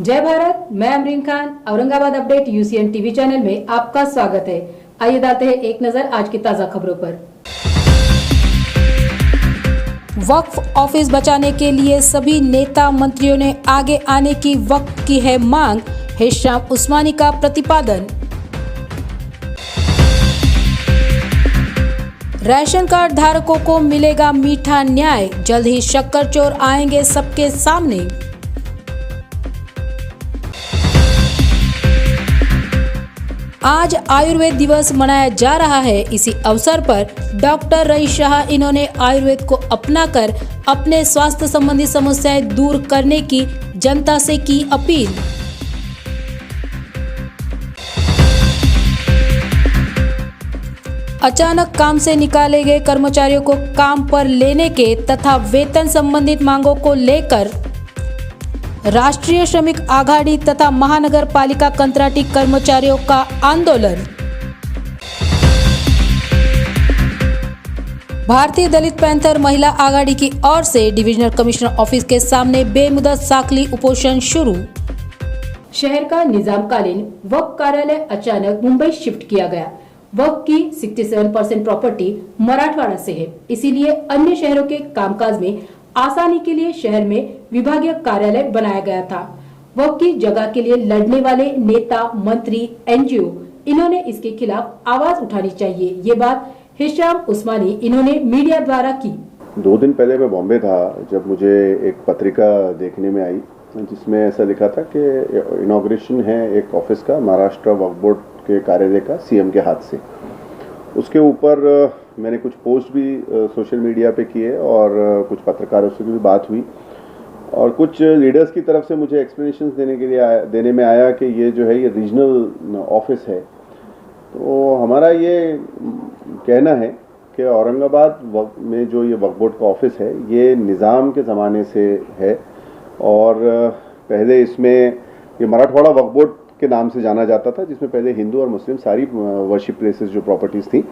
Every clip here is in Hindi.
जय भारत, मैं Amreen Khan. Aurangabad update UCN TV channel में आपका स्वागत है। आइए डालते हैं एक नजर आज की ताजा खबरों पर। वक्फ ऑफिस बचाने के लिए सभी नेता मंत्रियों ने आगे आने की वक्त की है मांग, हिशाम उस्मानी का प्रतिपादन। राशन कार्ड धारकों को मिलेगा मीठा न्याय, जल्द ही शक्कर चोर आएंगे सबके सामने। आज आयुर्वेद दिवस मनाया जा रहा है। इसी अवसर पर डॉक्टर रईस शाह इन्होंने आयुर्वेद को अपनाकर अपने स्वास्थ्य संबंधी समस्याएं दूर करने की जनता से की अपील। अचानक काम से निकाले गए कर्मचारियों को काम पर लेने के तथा वेतन संबंधित मांगों को लेकर राष्ट्रीय श्रमिक आघाड़ी तथा महानगर पालिका कंत्राटी कर्मचारियों का आंदोलन। भारतीय दलित पैंथर महिला आघाड़ी की ओर से डिविजनल कमिश्नर ऑफिस के सामने बेमुदत साखली उपोषण शुरू। शहर का निजामकालीन वक्फ कार्यालय अचानक मुंबई शिफ्ट किया गया। वक्फ की 67% प्रॉपर्टी मराठवाड़ा से है, इसीलिए अन्य शहरों के कामकाज में आसानी के लिए शहर में विभागीय कार्यालय बनाया गया था। वक्फ की जगह के लिए लड़ने वाले नेता, मंत्री, एनजीओ इन्होंने इसके खिलाफ आवाज उठानी चाहिए। ये बात हिशाम उस्मानी इन्होंने मीडिया द्वारा की। 2 दिन पहले मैं बॉम्बे था, जब मुझे एक पत्रिका देखने में आई जिसमें ऐसा लिखा था कि इनॉग्रेशन है एक ऑफिस का महाराष्ट्र वक्फ बोर्ड के कार्यालय का सीएम के हाथ से। उसके ऊपर मैंने कुछ पोस्ट भी सोशल मीडिया पे किए और कुछ पत्रकारों से भी बात हुई और कुछ लीडर्स की तरफ से मुझे एक्सप्लेनेशंस देने में आया कि ये जो है ये रीजनल ऑफिस है। तो हमारा ये कहना है कि औरंगाबाद में जो ये वक्फ बोर्ड का ऑफिस है ये निज़ाम के ज़माने से है और पहले इसमें ये मराठवाड़ा वक्फ बोर्ड के नाम से जाना जाता था, जिसमें पहले हिंदू और मुस्लिम सारी वर्शिप प्लेसेस जो प्रॉपर्टीज़ थी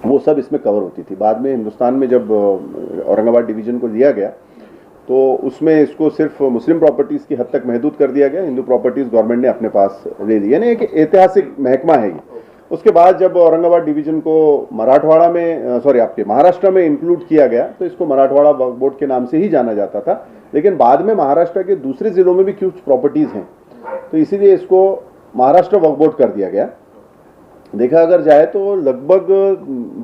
वो सब इसमें कवर होती थी। बाद में हिंदुस्तान में जब औरंगाबाद डिवीज़न को लिया गया तो उसमें इसको सिर्फ मुस्लिम प्रॉपर्टीज़ की हद तक महदूद कर दिया गया, हिंदू प्रॉपर्टीज़ गवर्नमेंट ने अपने पास ले ली, यानी एक ऐतिहासिक महकमा है ये। उसके बाद जब औरंगाबाद डिवीज़न को आपके महाराष्ट्र में इंक्लूड किया गया तो इसको मराठवाड़ा वक्फ बोर्ड के नाम से ही जाना जाता था, लेकिन बाद में महाराष्ट्र के दूसरे ज़िलों में भी कुछ प्रॉपर्टीज़ हैं तो इसीलिए इसको महाराष्ट्र वक्फ बोर्ड कर दिया गया। देखा अगर जाए तो लगभग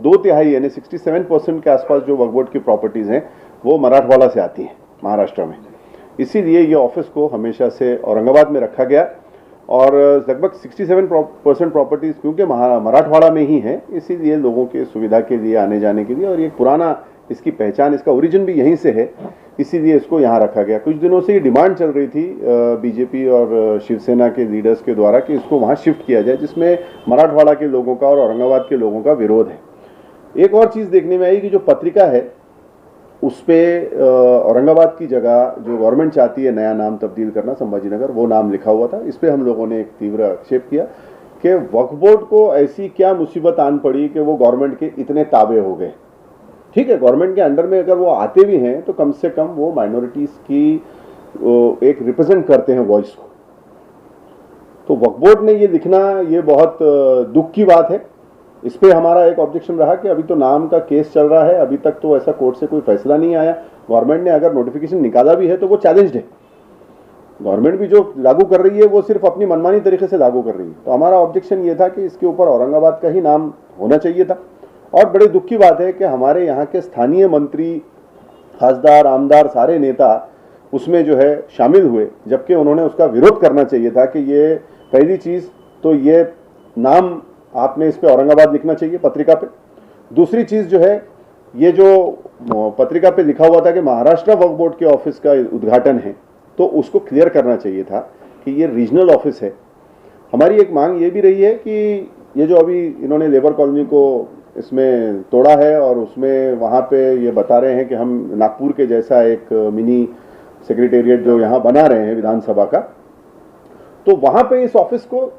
2/3 यानी 67% के आसपास जो वक्फ बोर्ड की प्रॉपर्टीज़ हैं वो मराठवाड़ा से आती हैं महाराष्ट्र में। इसीलिए ये ऑफिस को हमेशा से औरंगाबाद में रखा गया और लगभग 67% प्रॉपर्टीज़ क्योंकि मराठवाड़ा में ही हैं, इसीलिए लोगों के सुविधा के लिए आने जाने के लिए और ये पुराना इसकी पहचान, इसका ओरिजिन भी यहीं से है, इसीलिए इसको यहाँ रखा गया। कुछ दिनों से ये डिमांड चल रही थी बीजेपी और शिवसेना के लीडर्स के द्वारा कि इसको वहाँ शिफ्ट किया जाए, जिसमें मराठवाड़ा के लोगों का और औरंगाबाद के लोगों का विरोध है। एक और चीज़ देखने में आई कि जो पत्रिका है उस पर औरंगाबाद की जगह जो गवर्नमेंट चाहती है नया नाम तब्दील करना, संभाजी नगर, वो नाम लिखा हुआ था। इस पर हम लोगों ने एक तीव्र आक्षेप किया कि वक्फ बोर्ड को ऐसी क्या मुसीबत आन पड़ी कि वो गवर्नमेंट के इतने ताबे हो गए। ठीक है, गवर्नमेंट के अंडर में अगर वो आते भी हैं तो कम से कम वो माइनॉरिटीज़ की एक रिप्रेजेंट करते हैं वॉइस को। तो वक्फ बोर्ड ने ये लिखना ये बहुत दुख की बात है। इस पर हमारा एक ऑब्जेक्शन रहा कि अभी तो नाम का केस चल रहा है, अभी तक तो ऐसा कोर्ट से कोई फैसला नहीं आया। गवर्नमेंट ने अगर नोटिफिकेशन निकाला भी है तो वो चैलेंज्ड है। गवर्नमेंट भी जो लागू कर रही है वो सिर्फ अपनी मनमानी तरीके से लागू कर रही है। तो हमारा ऑब्जेक्शन ये था कि इसके ऊपर औरंगाबाद का ही नाम होना चाहिए था। और बड़े दुख की बात है कि हमारे यहाँ के स्थानीय मंत्री, खासदार, आमदार, सारे नेता उसमें जो है शामिल हुए, जबकि उन्होंने उसका विरोध करना चाहिए था कि ये पहली चीज़ तो ये नाम आपने इस पे औरंगाबाद लिखना चाहिए पत्रिका पे। दूसरी चीज़ जो है ये जो पत्रिका पे लिखा हुआ था कि महाराष्ट्र वक्फ बोर्ड के ऑफिस का उद्घाटन है तो उसको क्लियर करना चाहिए था कि ये रीजनल ऑफिस है। हमारी एक मांग ये भी रही है कि ये जो अभी इन्होंने लेबर कॉलोनी को इसमें तोड़ा है और उसमें वहाँ पे ये बता रहे हैं कि हम नागपुर के जैसा एक मिनी सेक्रेटेरिएट जो यहाँ बना रहे हैं विधानसभा का, तो वहाँ पे इस ऑफिस को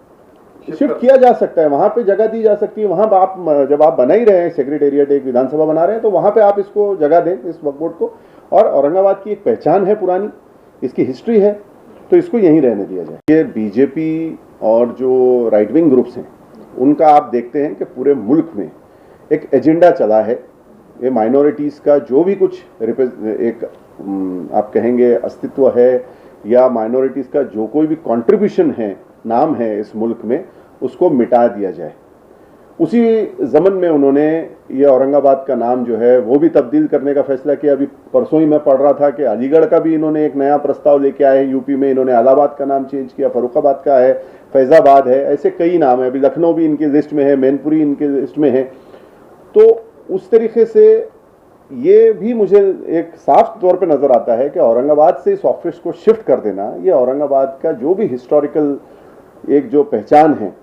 शिफ्ट किया जा सकता है, वहाँ पे जगह दी जा सकती है। वहाँ आप जब आप बना ही रहे हैं सेक्रेटेरिएट, एक विधानसभा बना रहे हैं, तो वहाँ पे आप इसको जगह दें इस वक्फ बोर्ड को। और औरंगाबाद की एक पहचान है पुरानी, इसकी हिस्ट्री है तो इसको यहीं रहने दिया जाए। ये बीजेपी और जो राइट विंग ग्रुप्स हैं उनका आप देखते हैं कि पूरे मुल्क में एक एजेंडा चला है। ये माइनॉरिटीज़ का जो भी कुछ एक आप कहेंगे अस्तित्व है या माइनॉरिटीज़ का जो कोई भी कंट्रीब्यूशन है, नाम है इस मुल्क में, उसको मिटा दिया जाए। उसी ज़मन में उन्होंने ये औरंगाबाद का नाम जो है वो भी तब्दील करने का फैसला किया। अभी परसों ही मैं पढ़ रहा था कि अलीगढ़ का भी इन्होंने एक नया प्रस्ताव लेके आए हैं। यूपी में इन्होंने इलाहाबाद का नाम चेंज किया, फरुखाबाद का है, फैज़ाबाद है, ऐसे कई नाम है। अभी लखनऊ भी इनकी लिस्ट में है, मैनपुरी इनके लिस्ट में है। तो उस तरीके से ये भी मुझे एक साफ तौर पे नज़र आता है कि औरंगाबाद से इस ऑफिस को शिफ्ट कर देना, ये औरंगाबाद का जो भी हिस्टोरिकल एक जो पहचान है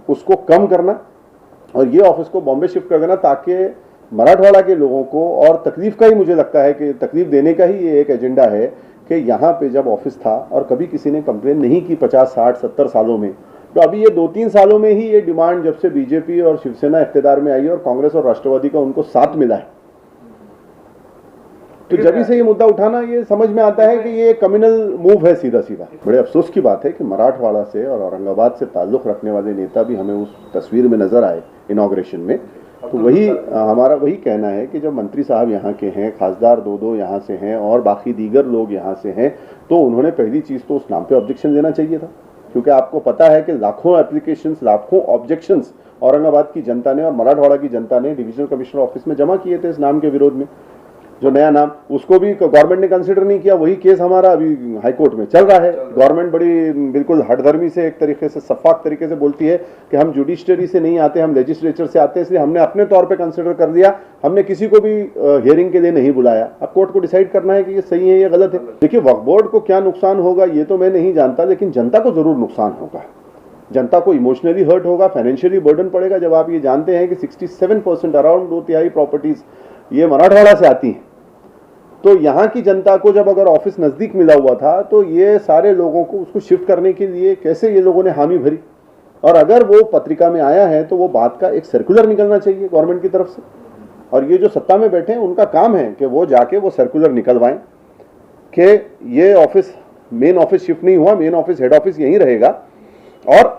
उसको कम करना और ये ऑफिस को बॉम्बे शिफ्ट कर देना, ताकि मराठवाड़ा के लोगों को, और तकलीफ का ही मुझे लगता है कि तकलीफ देने का ही ये एक एजेंडा है कि यहाँ पे जब ऑफिस था और कभी किसी ने कंप्लेन नहीं की 50, 60, 70 सालों में, तो अभी ये 2-3 सालों में ही ये डिमांड, जब से बीजेपी और शिवसेना इख्तियार में आई और कांग्रेस और राष्ट्रवादी का उनको साथ मिला है, तो जब से ये मुद्दा उठाना, ये समझ में आता है कि ये कम्युनल मूव है सीधा सीधा। बड़े अफसोस की बात है कि मराठवाड़ा से और औरंगाबाद से ताल्लुक़ रखने वाले नेता भी हमें उस तस्वीर में नजर आए इनॉग्रेशन में। तो वही हमारा वही कहना है कि जब मंत्री साहब यहाँ के हैं, खासदार 2-2 यहाँ से हैं और बाकी दीगर लोग यहाँ से हैं, तो उन्होंने पहली चीज़ तो उस नाम पे ऑब्जेक्शन देना चाहिए था, क्योंकि आपको पता है कि लाखों एप्लीकेशंस, लाखों ऑब्जेक्शंस औरंगाबाद की जनता ने और मराठवाड़ा की जनता ने डिविजनल कमिश्नर ऑफिस में जमा किए थे इस नाम के विरोध में। जो नया नाम, उसको भी गवर्नमेंट ने कंसिडर नहीं किया। वही केस हमारा अभी हाई कोर्ट में चल रहा है। गवर्नमेंट बड़ी बिल्कुल हठधर्मी से, एक तरीके से सफाक तरीके से बोलती है कि हम जुडिशरी से नहीं आते, हम लेजिस्लेचर से आते हैं, इसलिए हमने अपने तौर पे कंसिडर कर दिया, हमने किसी को भी हियरिंग के लिए नहीं बुलाया। अब कोर्ट को डिसाइड करना है कि ये सही है या गलत है। देखिए, वक्फ बोर्ड को क्या नुकसान होगा ये तो मैं नहीं जानता, लेकिन जनता को जरूर नुकसान होगा। जनता को इमोशनली हर्ट होगा, फाइनेंशियली बर्डन पड़ेगा। जब आप ये जानते हैं कि 67% अराउंड 2/3 प्रॉपर्टीज ये मराठवाड़ा से आती हैं, तो यहाँ की जनता को जब अगर ऑफिस नज़दीक मिला हुआ था, तो ये सारे लोगों को उसको शिफ्ट करने के लिए कैसे ये लोगों ने हामी भरी। और अगर वो पत्रिका में आया है तो वो बात का एक सर्कुलर निकलना चाहिए गवर्नमेंट की तरफ से, और ये जो सत्ता में बैठे हैं उनका काम है कि वो जाके वो सर्कुलर निकलवाएं कि ये ऑफिस, मेन ऑफिस शिफ्ट नहीं हुआ, मेन ऑफिस, हेड ऑफिस यहीं रहेगा, और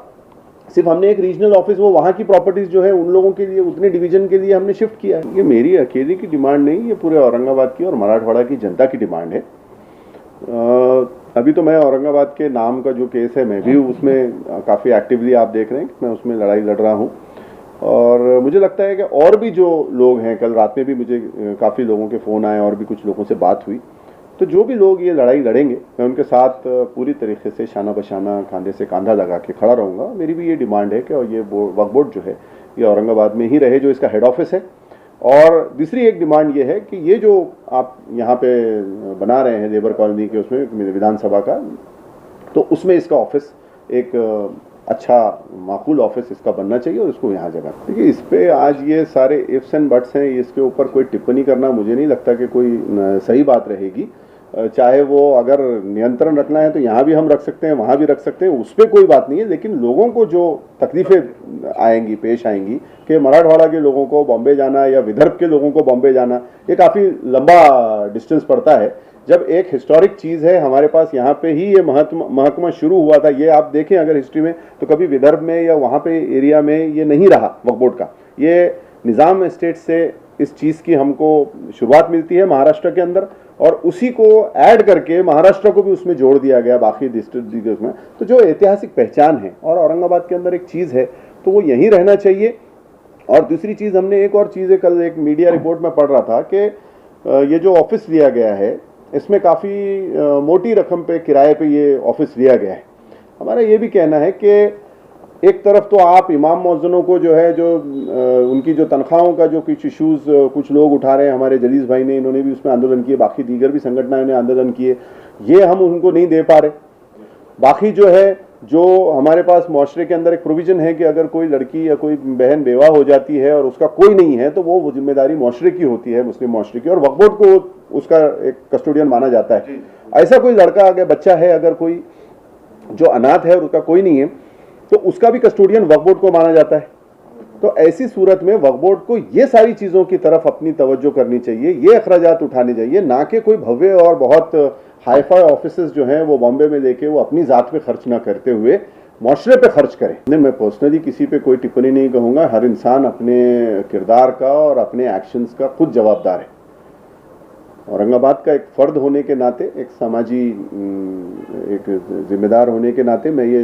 सिर्फ हमने एक रीजनल ऑफिस, वो वहाँ की प्रॉपर्टीज जो है उन लोगों के लिए, उतने डिवीजन के लिए हमने शिफ्ट किया है। ये मेरी अकेले की डिमांड नहीं, ये पूरे औरंगाबाद की और मराठवाड़ा की जनता की डिमांड है। अभी तो मैं औरंगाबाद के नाम का जो केस है, मैं भी उसमें काफ़ी एक्टिवली, आप देख रहे हैं कि मैं उसमें लड़ाई लड़ रहा हूँ, और मुझे लगता है कि और भी जो लोग हैं, कल रात में भी मुझे काफ़ी लोगों के फ़ोन आए और भी कुछ लोगों से बात हुई, तो जो भी लोग ये लड़ाई लड़ेंगे मैं उनके साथ पूरी तरीके से शाना बशाना, खांधे से कांधा लगा के खड़ा रहूँगा। मेरी भी ये डिमांड है कि ये वक्फ बोर्ड जो है ये औरंगाबाद में ही रहे, जो इसका हेड ऑफिस है। और दूसरी एक डिमांड ये है कि ये जो आप यहाँ पे बना रहे हैं लेबर कॉलोनी के, उसमें विधानसभा का, तो उसमें इसका ऑफिस एक अच्छा माकूल ऑफिस इसका बनना चाहिए और इसको यहाँ जगह। देखिए, इस पे आज ये सारे इफ्स एंड बट्स हैं, इसके ऊपर कोई टिप्पणी करना मुझे नहीं लगता कि कोई सही बात रहेगी। चाहे वो अगर नियंत्रण रखना है तो यहाँ भी हम रख सकते हैं, वहाँ भी रख सकते हैं, उस पर कोई बात नहीं है। लेकिन लोगों को जो तकलीफें आएंगी, पेश आएंगी कि मराठवाड़ा के लोगों को बॉम्बे जाना या विदर्भ के लोगों को बॉम्बे जाना, ये काफ़ी लंबा डिस्टेंस पड़ता है। जब एक हिस्टोरिक चीज़ है हमारे पास, यहाँ पे ही ये महकमा शुरू हुआ था। ये आप देखें अगर हिस्ट्री में, तो कभी विदर्भ में या वहाँ पे एरिया में ये नहीं रहा वक्फ बोर्ड का। ये निज़ाम स्टेट से इस चीज़ की हमको शुरुआत मिलती है महाराष्ट्र के अंदर, और उसी को ऐड करके महाराष्ट्र को भी उसमें जोड़ दिया गया बाकी डिस्ट्रिक्ट में। तो जो ऐतिहासिक पहचान है और औरंगाबाद के अंदर एक चीज़ है, तो वो यहीं रहना चाहिए। और दूसरी चीज़, हमने एक और चीज़ कल एक मीडिया रिपोर्ट में पढ़ रहा था कि ये जो ऑफिस लिया गया है, इसमें काफ़ी मोटी रकम पे किराए पे ये ऑफिस लिया गया है। हमारा ये भी कहना है कि एक तरफ तो आप इमाम मौज़िनों को जो है, जो उनकी जो तनख्वाहों का जो कुछ इशूज़ कुछ लोग उठा रहे हैं, हमारे जलीस भाई ने, इन्होंने भी उसमें आंदोलन किए, बाकी दीगर भी संगठनों ने आंदोलन किए, ये हम उनको नहीं दे पा रहे। बाकी जो है, जो हमारे पास मुआशरे के अंदर एक प्रोविज़न है कि अगर कोई लड़की या कोई बहन बेवा हो जाती है और उसका कोई नहीं है, तो वो जिम्मेदारी मुआशरे की होती है, मुस्लिम मुआशरे की, और वक्फ बोर्ड को उसका एक कस्टोडियन माना जाता है। ऐसा कोई लड़का अगर बच्चा है, अगर कोई जो अनाथ है और उसका कोई नहीं है, तो उसका भी कस्टोडियन वक्फ बोर्ड को माना जाता है। तो ऐसी सूरत में वक्फ बोर्ड को ये सारी चीज़ों की तरफ अपनी तवज्जो करनी चाहिए, ये अखराजात उठाने चाहिए, ना कि कोई भव्य और बहुत हाईफाई ऑफिसेस जो हैं वो बॉम्बे में लेके वो अपनी ज़ात पे खर्च ना करते हुए माशरे पे खर्च करें। नहीं, मैं पर्सनली किसी पे कोई टिप्पणी नहीं कहूँगा। हर इंसान अपने किरदार का और अपने एक्शंस का खुद जवाबदार है। औरंगाबाद का एक फ़र्द होने के नाते, एक समाजी एक जिम्मेदार होने के नाते मैं ये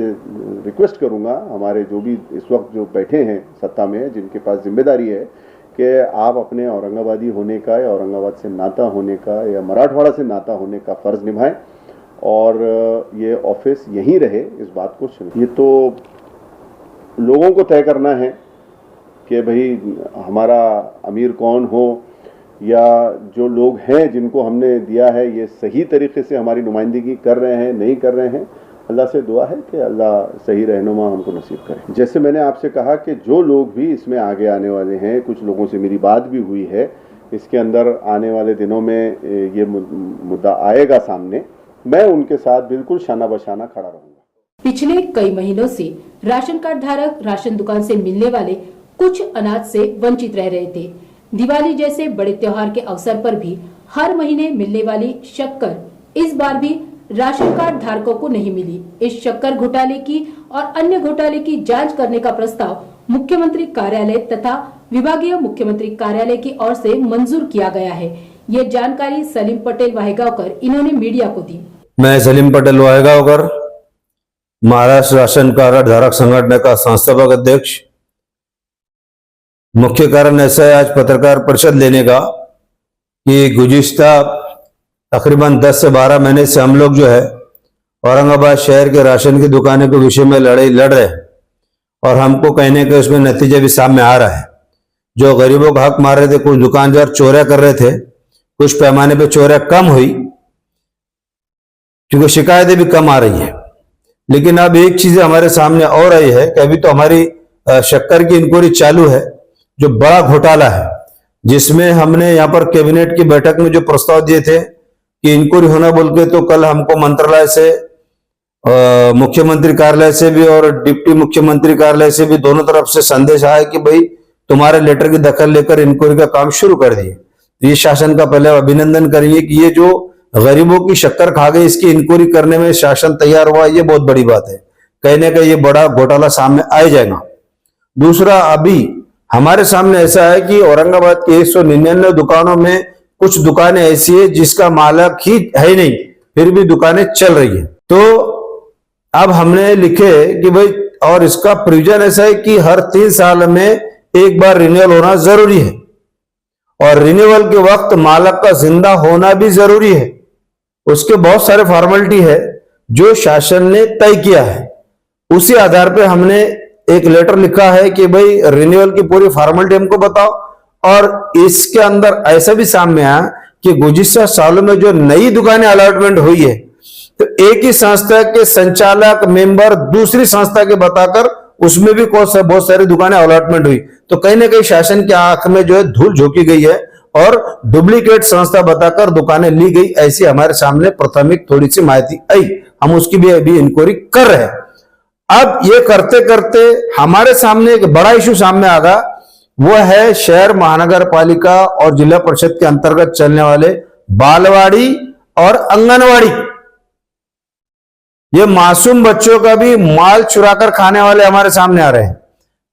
रिक्वेस्ट करूँगा हमारे जो भी इस वक्त जो बैठे हैं सत्ता में, जिनके पास जिम्मेदारी है, कि आप अपने औरंगाबादी होने का या औरंगाबाद से नाता होने का या मराठवाड़ा से नाता होने का फ़र्ज़ निभाएं और ये ऑफिस यहीं रहे, इस बात को सुनिए। ये तो लोगों को तय करना है कि भाई हमारा अमीर कौन हो, या जो लोग हैं जिनको हमने दिया है ये सही तरीके से हमारी नुमाइंदगी कर रहे हैं, नहीं कर रहे हैं। अल्लाह से दुआ है कि अल्लाह सही रहनुमा हमको नसीब करे। जैसे मैंने आपसे कहा कि जो लोग भी इसमें आगे आने वाले हैं, कुछ लोगों से मेरी बात भी हुई है, इसके अंदर आने वाले दिनों में ये मुद्दा आएगा सामने, मैं उनके साथ बिल्कुल शाना बशाना खड़ा रहूँगा। पिछले कई महीनों से राशन कार्ड धारक राशन दुकान से मिलने वाले कुछ अनाज से वंचित रह रहे थे। दिवाली जैसे बड़े त्योहार के अवसर पर भी हर महीने मिलने वाली शक्कर इस बार भी राशन कार्ड धारकों को नहीं मिली। इस शक्कर घोटाले की और अन्य घोटाले की जांच करने का प्रस्ताव मुख्यमंत्री कार्यालय तथा विभागीय मुख्यमंत्री कार्यालय की ओर से मंजूर किया गया है। ये जानकारी सलीम पटेल वाहेगांवकर इन्होंने मीडिया को दी। मैं सलीम पटेल वाहेगांवकर, महाराष्ट्र राशन कार्ड धारक संगठन का संस्थापक अध्यक्ष। मुख्य कारण ऐसा है आज पत्रकार परिषद लेने का कि गुज़िश्ता तकरीबन 10 से 12 महीने से हम लोग जो है औरंगाबाद शहर के राशन की दुकानों के विषय में लड़ाई लड़ रहे हैं और हमको कहने के उसमें नतीजे भी सामने आ रहा है। जो गरीबों का हक मार रहे थे, कुछ दुकानदार चोरियां कर रहे थे, कुछ पैमाने पे चोरियां कम हुई क्योंकि शिकायतें भी कम आ रही है। लेकिन अब एक चीज हमारे सामने और आई है कि अभी तो हमारी शक्कर की इंक्वायरी चालू है, जो बड़ा घोटाला है, जिसमें हमने यहाँ पर कैबिनेट की बैठक में जो प्रस्ताव दिए थे कि इंक्वायरी होना बोल के, तो कल हमको मंत्रालय से, मुख्यमंत्री कार्यालय से भी और डिप्टी मुख्यमंत्री कार्यालय से भी दोनों तरफ से संदेश आया कि भाई तुम्हारे लेटर की दखल लेकर इंक्वायरी का काम शुरू कर दिए। ये शासन का पहले अभिनंदन करिए कि ये जो गरीबों की शक्कर खा गई इसकी इंक्वायरी करने में शासन तैयार हुआ, ये बहुत बड़ी बात है। कहने का ये बड़ा घोटाला सामने आ जाएगा। दूसरा, अभी हमारे सामने ऐसा है कि औरंगाबाद की 199 दुकानों में कुछ दुकानें ऐसी है जिसका मालिक ही है नहीं, फिर भी दुकानें चल रही है। तो अब हमने लिखे कि भाई, और इसका प्रोविजन ऐसा है कि हर 3 साल में एक बार रिन्यूअल होना जरूरी है और रिन्यूअल के वक्त मालिक का जिंदा होना भी जरूरी है। उसके बहुत सारे फॉर्मेलिटी है जो शासन ने तय किया है। उसी आधार पे हमने एक लेटर लिखा है कि भाई रिन्यूअल की पूरी फॉर्मेलिटी हमको बताओ। और इसके अंदर ऐसा भी सामने आया कि गुज़िश्ता सालों में जो नई दुकानें अलॉटमेंट हुई है, तो एक ही संस्था के संचालक मेंबर दूसरी संस्था के बताकर उसमें भी बहुत सारी दुकानें अलॉटमेंट हुई। तो कहीं ना कहीं शासन की आंख में जो है धूल झोंकी गई है और डुप्लीकेट संस्था बताकर दुकानें ली गई, ऐसी हमारे सामने प्राथमिक थोड़ी सी माहिती आई। हम उसकी भी अभी इंक्वायरी कर रहे हैं। अब ये करते करते हमारे सामने एक बड़ा इशू सामने आ गया, वो है शहर महानगर पालिका और जिला परिषद के अंतर्गत चलने वाले बालवाड़ी और आंगनवाड़ी। ये मासूम बच्चों का भी माल चुराकर खाने वाले हमारे सामने आ रहे हैं।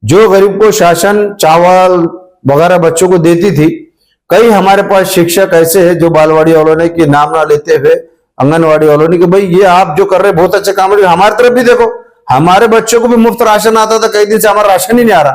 जो गरीब को शासन चावल वगैरह बच्चों को देती थी, कई हमारे पास शिक्षक ऐसे हैं जो बालवाड़ी वालों ने कि नाम ना लेते हुए आंगनवाड़ी वालों ने कि भाई ये आप जो कर रहे बहुत अच्छे काम, हमारी तरफ भी देखो, हमारे बच्चों को भी मुफ्त राशन आता था, कई दिन से हमारा राशन ही नहीं आ रहा,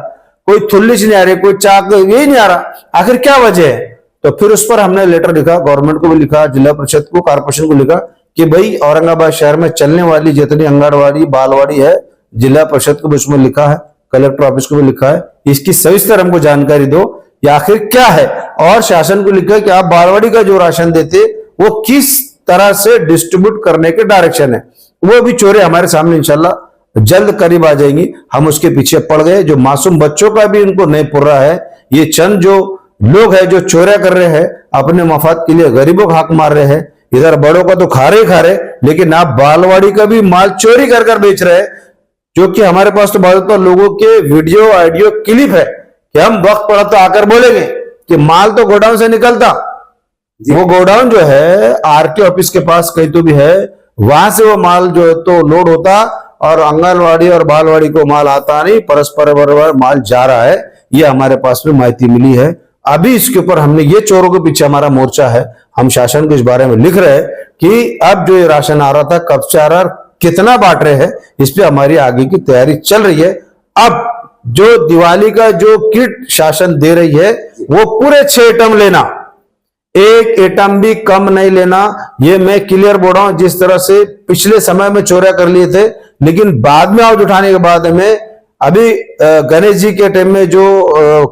कोई थुल्लिश नहीं आ रही, कोई चाक यही नहीं आ रहा, आखिर क्या वजह है। तो फिर उस पर हमने लेटर लिखा, गवर्नमेंट को भी लिखा, जिला परिषद को, कारपोरेशन को लिखा कि भाई औरंगाबाद शहर में चलने वाली जितनी आंगनवाड़ी बालवाड़ी है, जिला परिषद को भी उसमें लिखा है, कलेक्टर ऑफिस को भी लिखा है, इसकी सविस्तर हमको जानकारी दो, या आखिर क्या है। और शासन को लिखा है कि आप बालवाड़ी का जो राशन देते वो किस तरह से डिस्ट्रीब्यूट करने के डायरेक्शन है। वो भी चोरी हमारे सामने इंशाल्लाह जल्द करीब आ जाएंगी। हम उसके पीछे पड़ गए। जो मासूम बच्चों का भी उनको नहीं पुर रहा है। ये चंद जो लोग हैं जो चोरियां कर रहे हैं, अपने मफाद के लिए गरीबों का हक मार रहे हैं। इधर बड़ों का तो खा रहे, लेकिन आप बालवाड़ी का भी माल चोरी कर बेच रहे हैं, जो कि हमारे पास तो बहुत लोगों के वीडियो ऑडियो क्लिप है कि हम वक्त पड़ा तो आकर बोलेंगे कि माल तो गोडाउन से निकलता, वो गोडाउन जो है आरटी ऑफिस के पास कहीं तो भी है, वहां से वो माल जो है तो लोड होता और आंगनवाड़ी और बालवाड़ी को माल आता नहीं, परस्पर बराबर माल जा रहा है। ये हमारे पास में माहिती मिली है। अभी इसके ऊपर हमने, ये चोरों के पीछे हमारा मोर्चा है, हम शासन को इस बारे में लिख रहे हैं कि अब जो ये राशन आ रहा था कब से आ रहा, कितना बांट रहे हैं, इस पे हमारी आगे की तैयारी चल रही है। अब जो दिवाली का जो किट शासन दे रही है वो पूरे 6 आइटम लेना, एक आइटम भी कम नहीं लेना। ये मैं क्लियर बोल रहा हूं, जिस तरह से पिछले समय में चोरियां कर लिए थे, लेकिन बाद में आवाज उठाने के बाद में अभी गणेश जी के टाइम में जो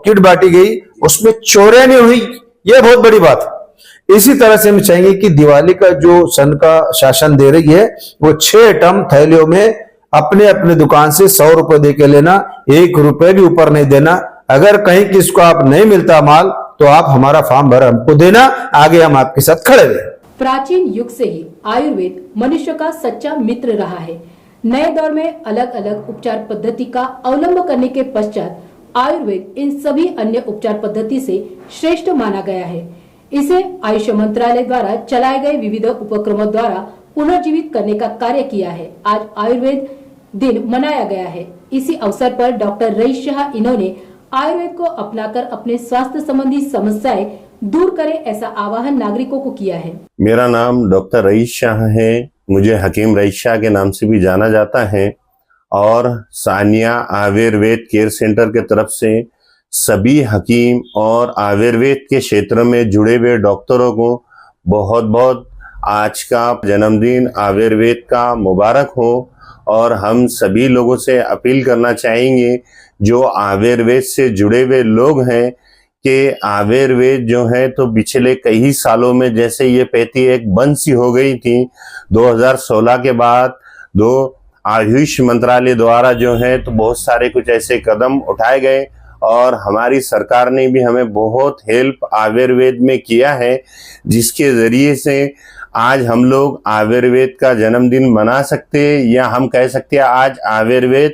किट बांटी गई उसमें चोरियां नहीं हुई, ये बहुत बड़ी बात है। इसी तरह से हम चाहेंगे कि दिवाली का जो सन का शासन दे रही है वो 6 आइटम थैलियों में अपने अपने दुकान से 100 रुपए दे के लेना, 1 रुपए भी ऊपर नहीं देना। अगर कहीं किसको आप नहीं मिलता माल तो आप हमारा फॉर्म भर हमको देना, आगे हम आपके साथ खड़े रहे। प्राचीन युग से ही आयुर्वेद मनुष्य का सच्चा मित्र रहा है। नए दौर में अलग अलग उपचार पद्धति का अवलंब करने के पश्चात आयुर्वेद इन सभी अन्य उपचार पद्धति से श्रेष्ठ माना गया है। इसे आयुष मंत्रालय द्वारा चलाए गए विविध उपक्रमों द्वारा पुनर्जीवित करने का कार्य किया है। आज आयुर्वेद दिन मनाया गया है। इसी अवसर पर डॉक्टर रईस शाह इन्होंने आयुर्वेद को अपनाकर अपने स्वास्थ्य संबंधी समस्याएं दूर करें, ऐसा आह्वान नागरिकों को किया है। मेरा नाम डॉक्टर रईस शाह है, मुझे हकीम रईस शाह के नाम से भी जाना जाता है और सानिया आयुर्वेद केयर सेंटर के तरफ से सभी हकीम और आयुर्वेद के क्षेत्र में जुड़े हुए डॉक्टरों को बहुत बहुत आज का जन्मदिन आयुर्वेद का मुबारक हो। और हम सभी लोगों से अपील करना चाहेंगे जो आयुर्वेद से जुड़े हुए लोग हैं कि आयुर्वेद जो है तो पिछले कई सालों में जैसे ये पैथी एक बंद सी हो गई थी, 2016 के बाद आयुष मंत्रालय द्वारा जो है तो बहुत सारे कुछ ऐसे कदम उठाए गए और हमारी सरकार ने भी हमें बहुत हेल्प आयुर्वेद में किया है, जिसके जरिए से आज हम लोग आयुर्वेद का जन्मदिन मना सकते हैं या हम कह सकते हैं आज आयुर्वेद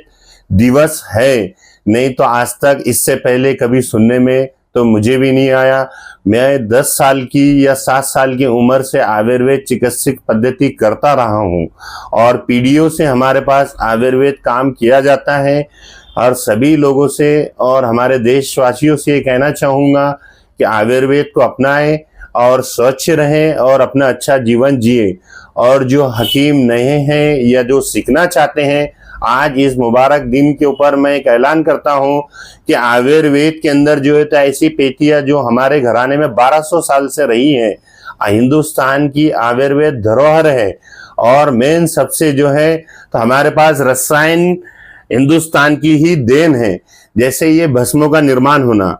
दिवस है। नहीं तो आज तक इससे पहले कभी सुनने में तो मुझे भी नहीं आया। मैं 10 साल की या 7 साल की उम्र से आयुर्वेद चिकित्सक पद्धति करता रहा हूँ और पीढ़ियों से हमारे पास आयुर्वेद काम किया जाता है। और सभी लोगों से और हमारे देशवासियों से ये कहना चाहूँगा कि आयुर्वेद को अपनाएं और स्वच्छ रहें और अपना अच्छा जीवन जिए। और जो हकीम नए हैं या जो सीखना चाहते हैं, आज इस मुबारक दिन के ऊपर मैं एक ऐलान करता हूं कि आयुर्वेद के अंदर जो है तो ऐसी पेटियां जो हमारे घराने में 1200 साल से रही हैं, हिंदुस्तान की आयुर्वेद धरोहर है। और मेन सबसे जो है तो हमारे पास रसायन हिंदुस्तान की ही देन है। जैसे ये भस्मों का निर्माण होना,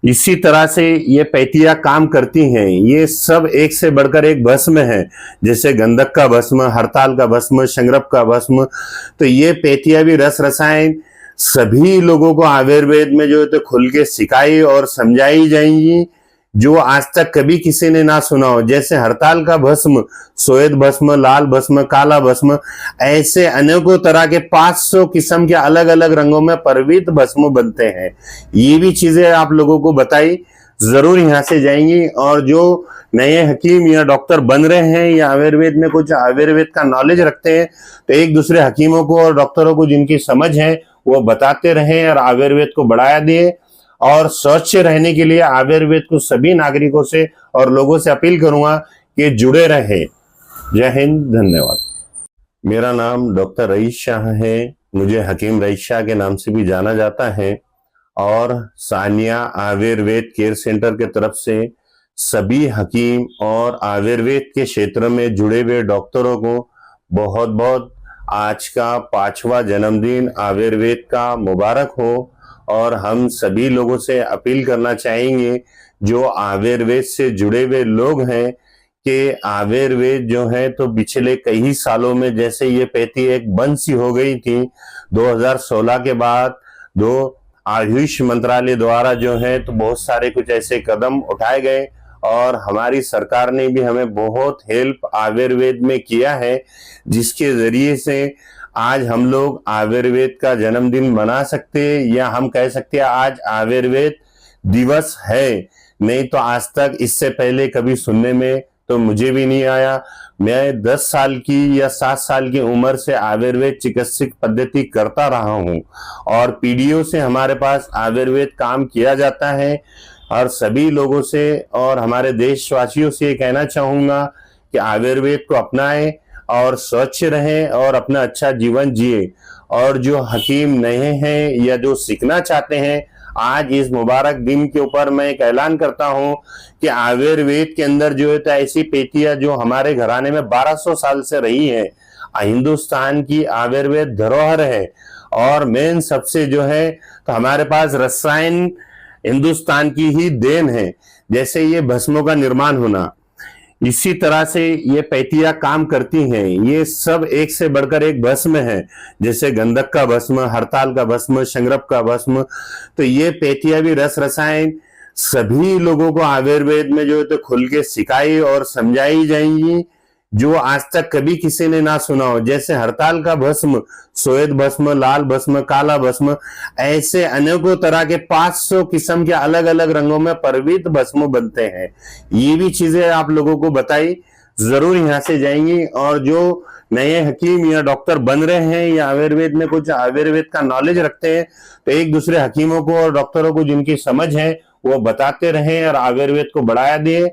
इसी तरह से ये पैतियां काम करती हैं। ये सब एक से बढ़कर एक भस्म है, जैसे गंधक का भस्म, हड़ताल का भस्म, शंगरप का भस्म। तो ये पैतियां भी रस रसायन सभी लोगों को आयुर्वेद में जो है तो खुल के सिखाई और समझाई जाएंगी, जो आज तक कभी किसी ने ना सुना हो। जैसे हड़ताल का भस्म, श्वेत भस्म, लाल भस्म, काला भस्म, ऐसे अनेकों तरह के 500 किस्म के अलग अलग रंगों में परवित भस्म बनते हैं। ये भी चीजें आप लोगों को बताई जरूर यहाँ से जाएंगी। और जो नए हकीम या डॉक्टर बन रहे हैं या आयुर्वेद में कुछ आयुर्वेद का नॉलेज रखते हैं, तो एक दूसरे हकीमों को और डॉक्टरों को जिनकी समझ है वो बताते रहें और आयुर्वेद को बढ़ाया दिए। और स्वच्छ रहने के लिए आयुर्वेद को सभी नागरिकों से और लोगों से अपील करूंगा कि जुड़े रहें। जय हिंद, धन्यवाद। मेरा नाम डॉक्टर रईस शाह है, मुझे हकीम रईस शाह के नाम से भी जाना जाता है और सानिया आयुर्वेद केयर सेंटर के तरफ से सभी हकीम और आयुर्वेद के क्षेत्र में जुड़े हुए डॉक्टरों को बहुत बहुत आज का 5वां जन्मदिन आयुर्वेद का मुबारक हो। और हम सभी लोगों से अपील करना चाहेंगे जो आयुर्वेद से जुड़े हुए लोग हैं कि आयुर्वेद जो है तो पिछले कई सालों में जैसे ये पैथी एक बंद सी हो गई थी, 2016 के बाद आयुष मंत्रालय द्वारा जो है तो बहुत सारे कुछ ऐसे कदम उठाए गए और हमारी सरकार ने भी हमें बहुत हेल्प आयुर्वेद में किया है, जिसके जरिए से आज हम लोग आयुर्वेद का जन्मदिन मना सकते हैं, या हम कह सकते हैं आज आयुर्वेद दिवस है। नहीं तो आज तक इससे पहले कभी सुनने में तो मुझे भी नहीं आया। मैं 10 साल की या 7 साल की उम्र से आयुर्वेद चिकित्सक पद्धति करता रहा हूं और पीढ़ियों से हमारे पास आयुर्वेद काम किया जाता है। और सभी लोगों से और हमारे देशवासियों से ये कहना चाहूंगा कि आयुर्वेद को अपनाएं और स्वच्छ रहें और अपना अच्छा जीवन जिए। और जो हकीम नए हैं या जो सीखना चाहते हैं, आज इस मुबारक दिन के ऊपर मैं एक ऐलान करता हूं कि आयुर्वेद के अंदर जो है तो ऐसी पेटियां जो हमारे घराने में 1200 साल से रही है, हिंदुस्तान की आयुर्वेद धरोहर है। और मेन सबसे जो है तो हमारे पास रसायन हिंदुस्तान की ही देन है। जैसे ये भस्मों का निर्माण होना, इसी तरह से ये पेटियां काम करती हैं। ये सब एक से बढ़कर एक भस्म है, जैसे गंधक का भस्म, हड़ताल का भस्म, शंगरप का भस्म। तो ये पेटियां भी रस रसायन सभी लोगों को आयुर्वेद में जो है तो खुल के सिखाई और समझाई जाएंगी, जो आज तक कभी किसी ने ना सुना हो। जैसे हड़ताल का भस्म, श्वेत भस्म, लाल भस्म, काला भस्म, ऐसे अनेकों तरह के 500 किस्म के अलग अलग रंगों में परवित भस्म बनते हैं। ये भी चीजें आप लोगों को बताई जरूर यहाँ से जाएंगी। और जो नए हकीम या डॉक्टर बन रहे हैं या आयुर्वेद में कुछ आयुर्वेद का नॉलेज रखते हैं, तो एक दूसरे हकीमों को और डॉक्टरों को जिनकी समझ है वो बताते रहें और आयुर्वेद को बढ़ाया दिए।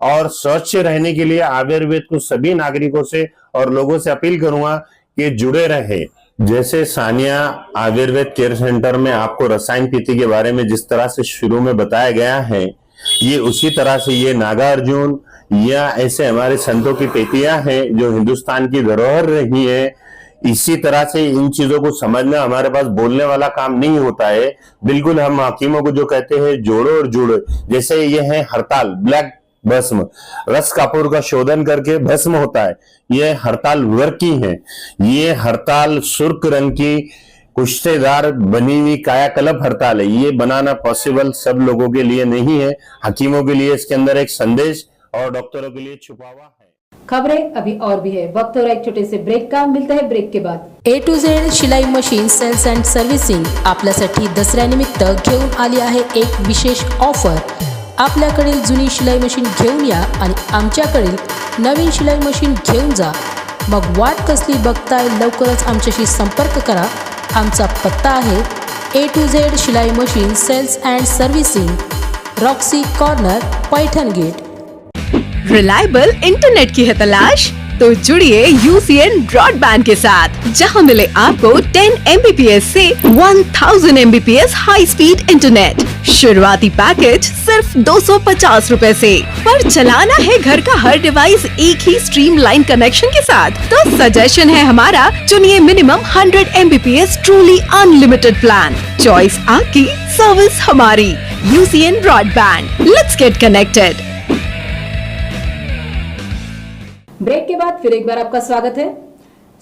और स्वच्छ रहने के लिए आयुर्वेद को सभी नागरिकों से और लोगों से अपील करूंगा कि जुड़े रहे। जैसे सानिया आयुर्वेद केयर सेंटर में आपको रसायन पीति के बारे में जिस तरह से शुरू में बताया गया है, ये उसी तरह से ये नागार्जुन या ऐसे हमारे संतों की पेटियां हैं जो हिंदुस्तान की धरोहर रही है। इसी तरह से इन चीजों को समझना हमारे पास बोलने वाला काम नहीं होता है। बिल्कुल हम हकीमों को जो कहते हैं जोड़ो और जुड़ो। जैसे ये है हड़ताल ब्लैक भस्म, रस कपूर का शोधन करके भस्म होता है, ये हड़ताल वर्क की है। ये हड़ताल सुर्ख रंग की कुश्तेदार बनी हुई कायाकल्प हड़ताल है। ये बनाना पॉसिबल सब लोगों के लिए नहीं है। हकीमों के लिए इसके अंदर एक संदेश और डॉक्टरों के लिए छुपा हुआ है। खबरें अभी और भी है, वक्त हो रहा है एक छोटे से ब्रेक का। मिलता है ब्रेक के बाद। A to Z शिलाई मशीन सेल्स अँड सर्व्हिसिंग आपल्यासाठी दसऱ्यानिमित्त घेऊन आली आहे एक विशेष ऑफर। आपल्याकडील जुनी शिलाई मशीन घेऊन या आणि आमच्याकडील नवीन शिलाई मशीन घेऊन जा। मग वाट कसली बघताय, लवकरच आमच्याशी संपर्क करा। आमचा पत्ता आहे A to Z शिलाई machine sales and servicing, Roxy corner, Paithan gate. Reliable internet की है तलाश? तो जुड़िए UCN ब्रॉडबैंड के साथ, जहां मिले आपको 10 Mbps से 1000 Mbps हाई स्पीड इंटरनेट। शुरुआती पैकेज सिर्फ 250 रुपए से। पर चलाना है घर का हर डिवाइस एक ही स्ट्रीमलाइन कनेक्शन के साथ, तो सजेशन है हमारा, चुनिए minimum 100 Mbps truly unlimited plan. Choice आपकी, सर्विस हमारी। UCN broadband, let's get connected. Break के बाद फिर एक बार आपका स्वागत है।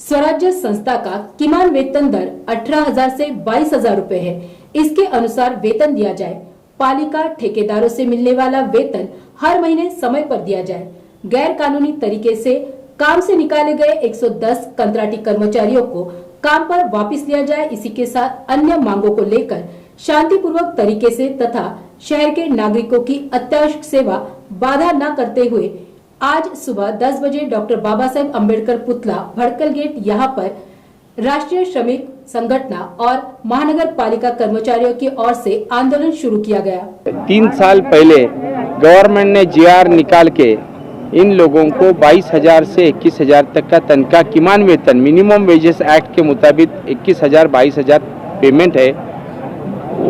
स्वराज्य संस्था का किमान वेतन दर 18,000 से 22,000 रुपए है। इसके अनुसार वेतन दिया जाए। पालिका ठेकेदारों से मिलने वाला वेतन हर महीने समय पर दिया जाए। गैर कानूनी तरीके से काम से निकाले गए 110 कंत्राटी कर्मचारियों को काम पर वापस लिया जाए। इसी के साथ अन्य मांगों को लेकर शांतिपूर्वक तरीके से तथा शहर के नागरिकों की अत्यावश्यक सेवा बाधा न करते हुए आज सुबह 10 बजे डॉक्टर बाबा साहेब अम्बेडकर पुतला भड़कल गेट यहाँ पर राष्ट्रीय श्रमिक संगठन और महानगर पालिका कर्मचारियों की ओर से आंदोलन शुरू किया गया। 3 साल पहले गवर्नमेंट ने GR निकाल के इन लोगों को 22,000 से 21,000 तक का तनख्वाह किमान वेतन मिनिमम वेजेस एक्ट के मुताबिक 21,000 22,000 पेमेंट है,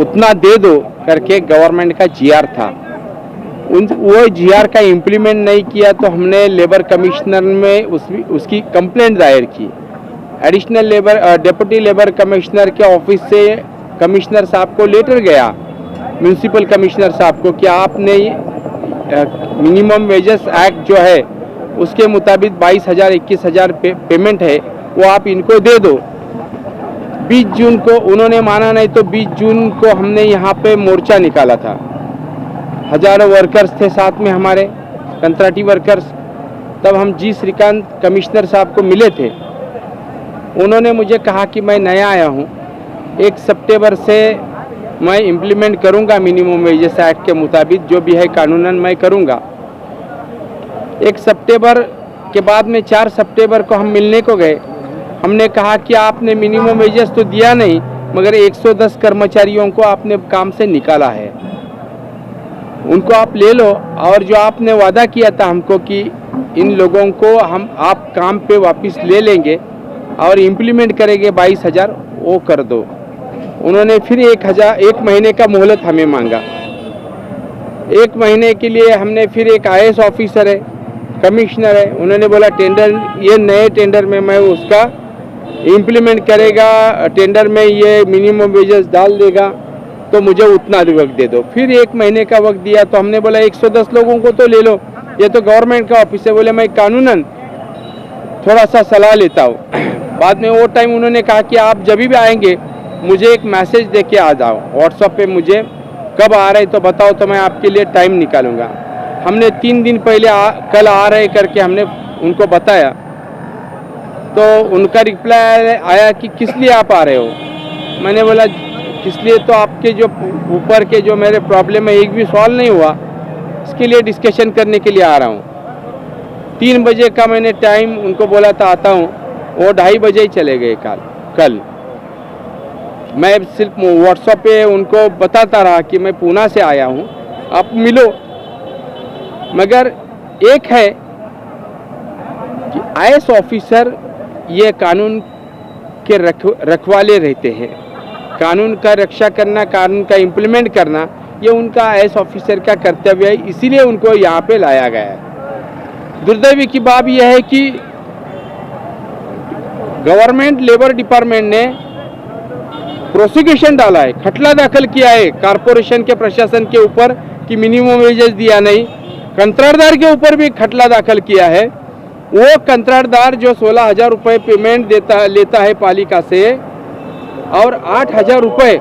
उतना दे दो करके गवर्नमेंट का GR था। वो GR का इम्प्लीमेंट नहीं किया तो हमने लेबर कमिश्नर में उसकी कंप्लेंट दायर की। एडिशनल डिप्टी लेबर कमिश्नर के ऑफिस से कमिश्नर साहब को लेटर गया, म्यूनिसिपल कमिश्नर साहब को, कि आपने मिनिमम वेजेस एक्ट जो है उसके मुताबिक 22,000 21,000 पेमेंट है, वो आप इनको दे दो। 20 जून को उन्होंने माना नहीं, तो 20 जून को हमने यहाँ पे मोर्चा निकाला था। हजारों वर्कर्स थे साथ में हमारे कंत्राटी वर्कर्स। तब हम जी श्रीकांत कमिश्नर साहब को मिले थे। उन्होंने मुझे कहा कि मैं नया आया हूँ, 1 सितंबर से मैं इम्प्लीमेंट करूँगा मिनिमम वेजेस एक्ट के मुताबिक, जो भी है कानूनन मैं करूँगा। 1 सितंबर के बाद में 4 सितंबर को हम मिलने को गए। हमने कहा कि आपने मिनिमम वेजेस तो दिया नहीं, मगर 110 कर्मचारियों को आपने काम से निकाला है, उनको आप ले लो, और जो आपने वादा किया था हमको कि इन लोगों को आप काम पे वापस ले लेंगे और इम्प्लीमेंट करेंगे 22,000, वो कर दो। उन्होंने फिर 1 महीने का मोहलत हमें मांगा। 1 महीने के लिए हमने फिर एक IAS ऑफिसर है, कमिश्नर है, उन्होंने बोला टेंडर, ये नए टेंडर में मैं उसका इम्प्लीमेंट करेगा, टेंडर में ये मिनिमम वेजेस डाल देगा, तो मुझे उतना वक्त दे दो। फिर 1 महीने का वक्त दिया, तो हमने बोला 110 लोगों को तो ले लो, ये तो गवर्नमेंट का ऑफिस है। बोले मैं कानूनन थोड़ा सा सलाह लेता हूँ। बाद में वो टाइम उन्होंने कहा कि आप जब भी आएंगे मुझे एक मैसेज दे के आ जाओ, व्हाट्सएप पे मुझे कब आ रहे तो बताओ, तो मैं आपके लिए टाइम निकालूंगा। हमने 3 दिन पहले कल आ रहे करके हमने उनको बताया, तो उनका रिप्लाई आया कि किस लिए आप आ रहे हो। मैंने बोला किस लिए, तो आपके जो ऊपर के जो मेरे प्रॉब्लम है एक भी सॉल्व नहीं हुआ, इसके लिए डिस्कशन करने के लिए आ रहा हूँ। 3 बजे का मैंने टाइम उनको बोला था आता हूँ, वो 2:30 बजे ही चले गए कल। मैं सिर्फ व्हाट्सएप पे उनको बताता रहा कि मैं पूना से आया हूँ, आप मिलो। मगर एक है कि IAS ऑफिसर ये कानून के रखवाले रहते हैं, कानून का रक्षा करना, कानून का इम्प्लीमेंट करना, ये उनका IAS ऑफिसर का कर्तव्य है, इसीलिए उनको यहाँ पे लाया गया है। दुर्दैवी की बात यह है कि गवर्नमेंट लेबर डिपार्टमेंट ने प्रोसिक्यूशन डाला है, खटला दाखिल किया है कारपोरेशन के प्रशासन के ऊपर कि मिनिमम वेजेस दिया नहीं। कंत्राटदार के ऊपर भी खटला दाखिल किया है। वो कंत्राटदार जो 16,000 रुपये पेमेंट लेता है पालिका से, और 8,000 रुपये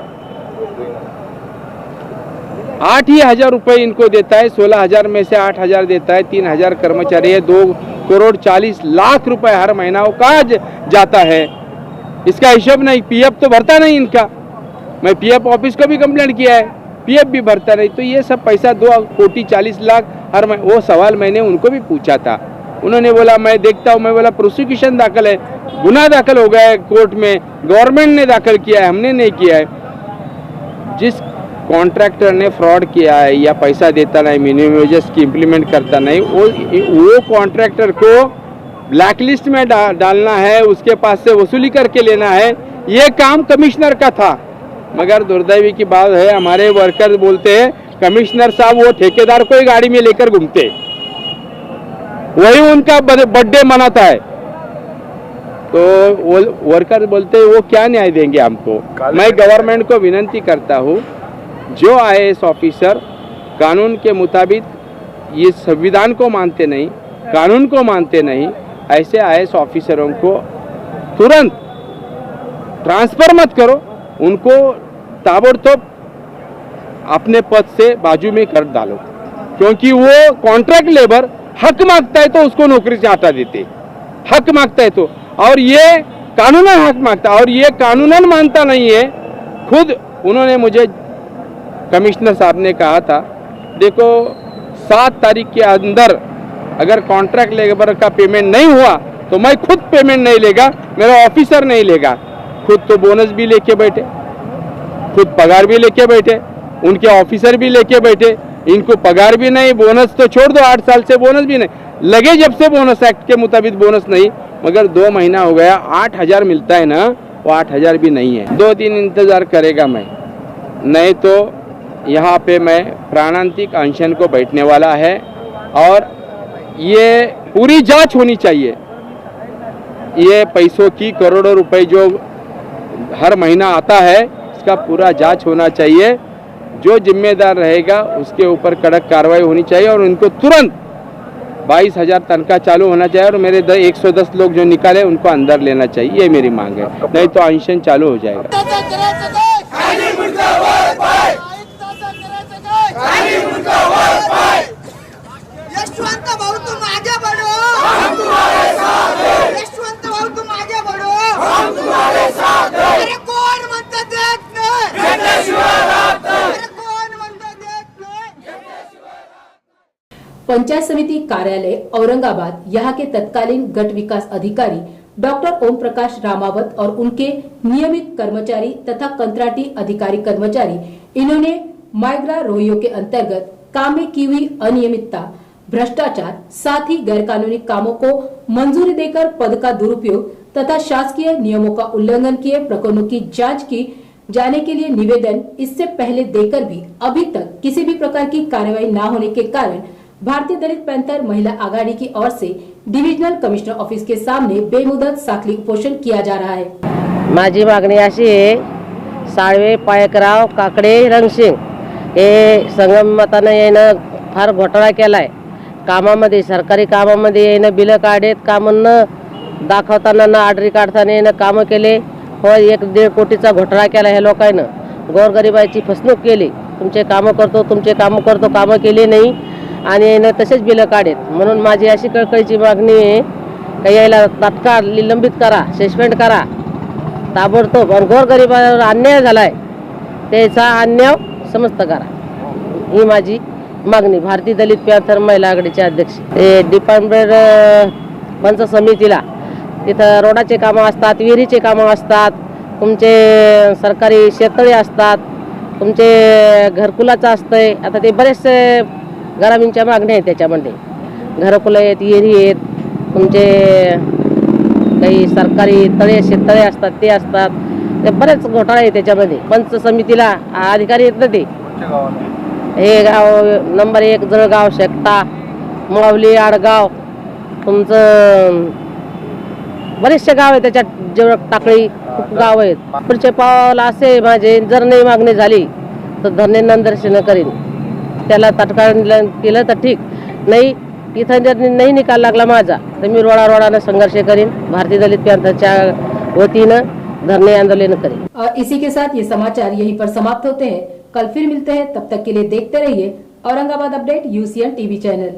8,000 रुपये इनको देता है। 16,000 में से 8,000 देता है, 3,000 कर्मचारी है, 2,40,00,000 रुपए हर महीना वो कहाँ जाता है, इसका हिसाब नहीं। PF तो भरता नहीं इनका, मैं PF ऑफिस को भी कंप्लेंट किया है, PF भी भरता नहीं। तो ये सब पैसा 2,40,00,000 हर महीने, वो सवाल मैंने उनको भी पूछा था, उन्होंने बोला मैं देखता हूँ। मैं बोला प्रोसिक्यूशन दाखिल है, गुना दाखिल हो गया है कोर्ट में, गवर्नमेंट ने दाखिल किया है, हमने नहीं किया है। जिस कॉन्ट्रैक्टर ने फ्रॉड किया है या पैसा देता नहीं, मिनिमम वेजेस की इम्प्लीमेंट करता नहीं, वो कॉन्ट्रैक्टर को ब्लैक लिस्ट में डालना है, उसके पास से वसूली करके लेना है, ये काम कमिश्नर का था। मगर दुर्दैवी की बात है, हमारे वर्कर बोलते हैं कमिश्नर साहब वो ठेकेदार को ही गाड़ी में लेकर घूमते, वही उनका बर्थडे मनाता है। तो वो वर्कर बोलते हैं वो क्या न्याय देंगे हमको। मैं गवर्नमेंट को विनती करता हूँ, जो IAS ऑफिसर कानून के मुताबिक ये संविधान को मानते नहीं, कानून को मानते नहीं, ऐसे IAS ऑफिसरों को तुरंत ट्रांसफर मत करो, उनको ताबड़तोड़ अपने पद से बाजू में कर डालो। क्योंकि वो कॉन्ट्रैक्ट लेबर हक मांगता है तो उसको नौकरी से हटा देते, हक मांगता है तो, और ये कानूनन हक मांगता है, और ये कानूनन मानता नहीं है। खुद उन्होंने मुझे, कमिश्नर साहब ने कहा था, देखो 7 तारीख के अंदर अगर कॉन्ट्रैक्ट लेबर का पेमेंट नहीं हुआ तो मैं खुद पेमेंट नहीं लेगा, मेरा ऑफिसर नहीं लेगा। खुद तो बोनस भी लेके बैठे, खुद पगार भी लेके बैठे, उनके ऑफिसर भी लेके बैठे, इनको पगार भी नहीं, बोनस तो छोड़ दो, 8 साल से बोनस भी नहीं लगे, जब से बोनस एक्ट के मुताबिक बोनस नहीं। मगर 2 महीना हो गया, 8,000 मिलता है ना, वो 8,000 भी नहीं है। 2 दिन इंतजार करेगा मैं, नहीं तो यहाँ पे मैं प्राणांतिक अनशन को बैठने वाला है। और ये पूरी जांच होनी चाहिए, ये पैसों की करोड़ों रुपए जो हर महीना आता है, इसका पूरा जांच होना चाहिए। जो जिम्मेदार रहेगा उसके ऊपर कड़क कार्रवाई होनी चाहिए, और उनको तुरंत 22,000 तनख्वाह चालू होना चाहिए, और मेरे 110 लोग जो निकाले उनको अंदर लेना चाहिए, ये मेरी मांग है, नहीं तो अनशन चालू हो जाएगा। यशवंत भाऊ तुम आगे बढ़ो, हम तुम्हारे साथ हैं। यशवंत भाऊ तुम आगे बढ़ो, हम पंचायत समिति कार्यालय औरंगाबाद यहाँ के तत्कालीन गट विकास अधिकारी डॉक्टर ओम प्रकाश रामावत और उनके नियमित कर्मचारी तथा कंत्राटी अधिकारी कर्मचारी इन्होंने माइग्रा रोहियों के अंतर्गत काम में की हुई अनियमितता, भ्रष्टाचार, साथ ही गैरकानूनी कामों को मंजूरी देकर पद का दुरुपयोग तथा शासकीय नियमों का उल्लंघन किए प्रकरणों की जांच की जाने के लिए निवेदन इससे पहले देकर भी अभी तक किसी भी प्रकार की कार्रवाई न होने के कारण भारतीय दलित पैंथर महिला आघाड़ी की ओर से डिव्हिजनल कमिश्नर ऑफिस के सामने बेमुदत साखळी उपोषण किया जा रहा है। माझी मागणी अशी आहे, साळवे, पायकराव, काकडे, रंगसिंग हे संगमतानं यानं फार घोटाळा केलाय कामामध्ये, सरकारी कामामध्ये यानं बिलं काढेत, कामं न दाखवताना न ऑर्डरी काढताना यानं कामं केले व 1.5 कोटीचा घोटाळा केला ह्या लोकांना, गोरगरिबाची फसवणूक केली, तुमचे कामं करतो कामं केली नाही आणि यानं तसेच बिलं काढेत। म्हणून माझी अशी कळकळीची मागणी आहे का याला तात्काळ निलंबित करा, सस्पेंड करा ताबडतोब, आणि गोरगरिबावर अन्याय झालाय त्याचा अन्याय समस्त करा, ही माझी मागणी। भारतीय दलित पैंथर महिला आघाडीचे अध्यक्ष डिपार्टमेंट पंचायत समितीला तिथं रोडाचे कामं असतात, विहिरीचे कामं असतात, तुमचे सरकारी शेततळे असतात, तुमचे घरकुलाचं असतंय, आता ते बरेचसे ग्रामीणच्या मागण्या आहेत, त्याच्यामध्ये घरकुलं आहेत, विहिरी आहेत, तुमचे काही सरकारी तळे शेततळे असतात ते असतात, ते बरेच घोटाळे आहेत त्याच्यामध्ये। पंचायत समितीला अधिकारी आहेत ना ते, हे गाव नंबर 1 जळगाव, शेकटा, मावली, आडगाव, तुमचं बरेचसे गाव आहे त्याच्यात, जेवढं टाकळी खूप गाव आहेत। पुढचे पावलं असे माझे, जर नाही मागणी झाली तर धरणे निदर्शनं करीन, त्याला तात्काळ केलं तर ठीक, नाही इथं जर नाही निकाल लागला माझा तर मी रोडानं संघर्ष करीन, भारतीय दलित पैंथरच्या वतीनं धरणे आंदोलन करें। और इसी के साथ ये समाचार यहीं पर समाप्त होते हैं। कल फिर मिलते हैं, तब तक के लिए देखते रहिए Aurangabad update UCN TV channel.